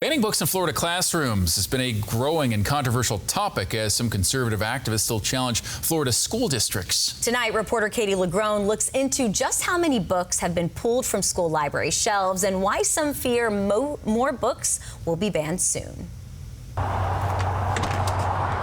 Banning books in Florida classrooms has been a growing and controversial topic as some conservative activists still challenge Florida school districts. Tonight, reporter Katie LeGrone looks into just how many books have been pulled from school library shelves and why some fear more books will be banned soon.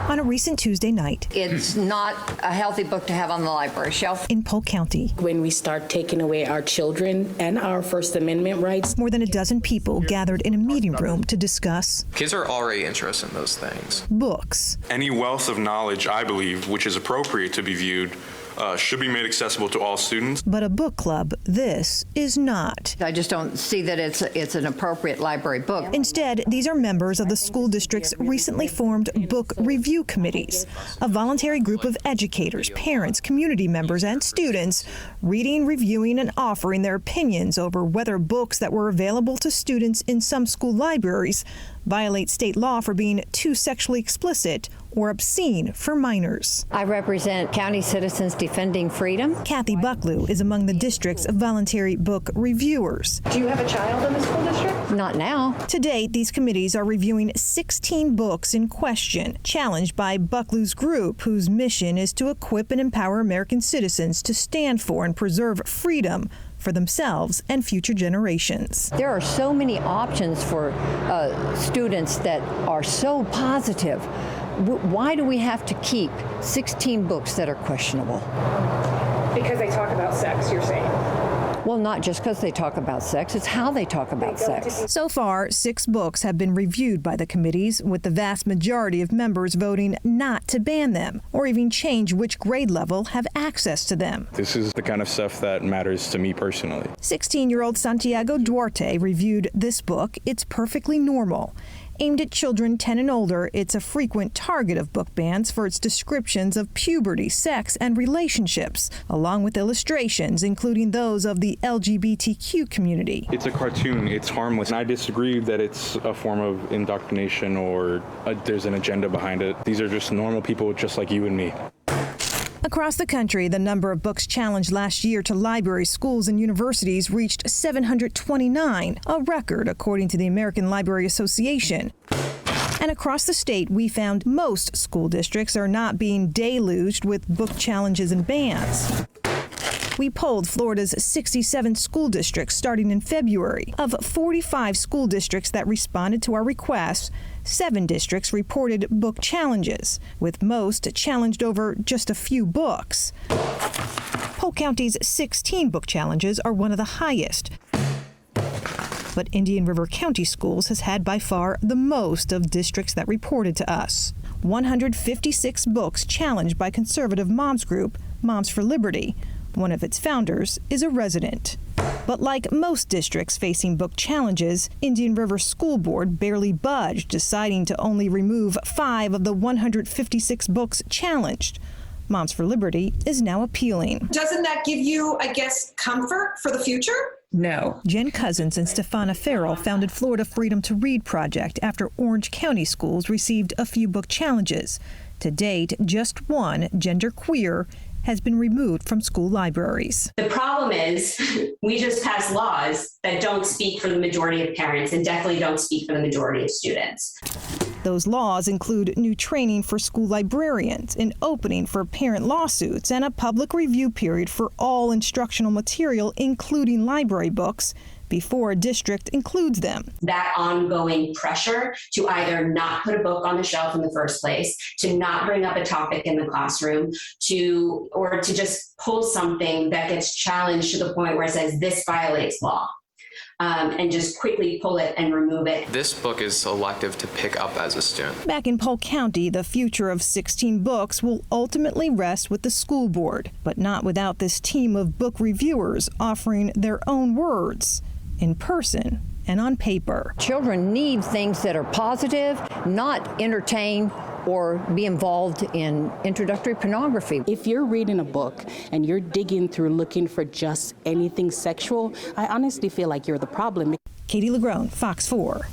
On a recent Tuesday night, it's not a healthy book to have on the library shelf in Polk County. When we start taking away our children and our First Amendment rights. More than a dozen people gathered in a meeting room to discuss. Kids are already interested in those things. Books. Any wealth of knowledge, I believe, which is appropriate to be viewed, should be made accessible to all students. But a book club, this is not. I just don't see that it's an appropriate library book. Instead, these are members of the school district's recently formed book review committees, a voluntary group of educators, parents, community members, and students reading, reviewing, and offering their opinions over whether books that were available to students in some school libraries violate state law for being too sexually explicit or obscene for minors. I represent County Citizens Defending Freedom. Kathy Bucklew is among the district's voluntary book reviewers. Do you have a child in the school district? Not now. To date, these committees are reviewing 16 books in question, challenged by Bucklew's group, whose mission is to equip and empower American citizens to stand for and preserve freedom for themselves and future generations. There are so many options for students that are so positive. Why do we have to keep 16 books that are questionable? Because they talk about sex, you're saying? Well, not just because they talk about sex, it's how they talk about sex. So far, 6 books have been reviewed by the committees, with the vast majority of members voting not to ban them or even change which grade level have access to them. This is the kind of stuff that matters to me personally. 16-year-old Santiago Duarte reviewed this book, It's Perfectly Normal. Aimed at children 10 and older, it's a frequent target of book bans for its descriptions of puberty, sex, and relationships, along with illustrations, including those of the LGBTQ community. It's a cartoon. It's harmless. I disagree that it's a form of indoctrination or there's an agenda behind it. These are just normal people just like you and me. Across the country, the number of books challenged last year to libraries, schools, and universities reached 729, a record according to the American Library Association. And across the state, we found most school districts are not being deluged with book challenges and bans. We polled Florida's 67 school districts starting in February. Of 45 school districts that responded to our requests, 7 districts reported book challenges, with most challenged over just a few books. Polk County's 16 book challenges are one of the highest. But Indian River County Schools has had by far the most of districts that reported to us. 156 books challenged by conservative moms group Moms for Liberty. One of its founders is a resident. But like most districts facing book challenges, Indian River School Board barely budged, deciding to only remove 5 of the 156 books challenged. Moms for Liberty is now appealing. Doesn't that give you, I guess, comfort for the future? No. Jen Cousins and Stefana Farrell founded Florida Freedom to Read Project after Orange County schools received a few book challenges. To date, just one, genderqueer, has been removed from school libraries. The problem is we just pass laws that don't speak for the majority of parents and definitely don't speak for the majority of students. Those laws include new training for school librarians, an opening for parent lawsuits, and a public review period for all instructional material, including library books, before a district includes them. That ongoing pressure to either not put a book on the shelf in the first place, to not bring up a topic in the classroom, or to just pull something that gets challenged to the point where it says this violates law. And just quickly pull it and remove it. This book is elective to pick up as a student. Back in Polk County, the future of 16 books will ultimately rest with the school board, but not without this team of book reviewers offering their own words in person and on paper. Children need things that are positive, not entertain or be involved in introductory pornography. If you're reading a book and you're digging through looking for just anything sexual, I honestly feel like you're the problem. Katie LeGrone, Fox 4.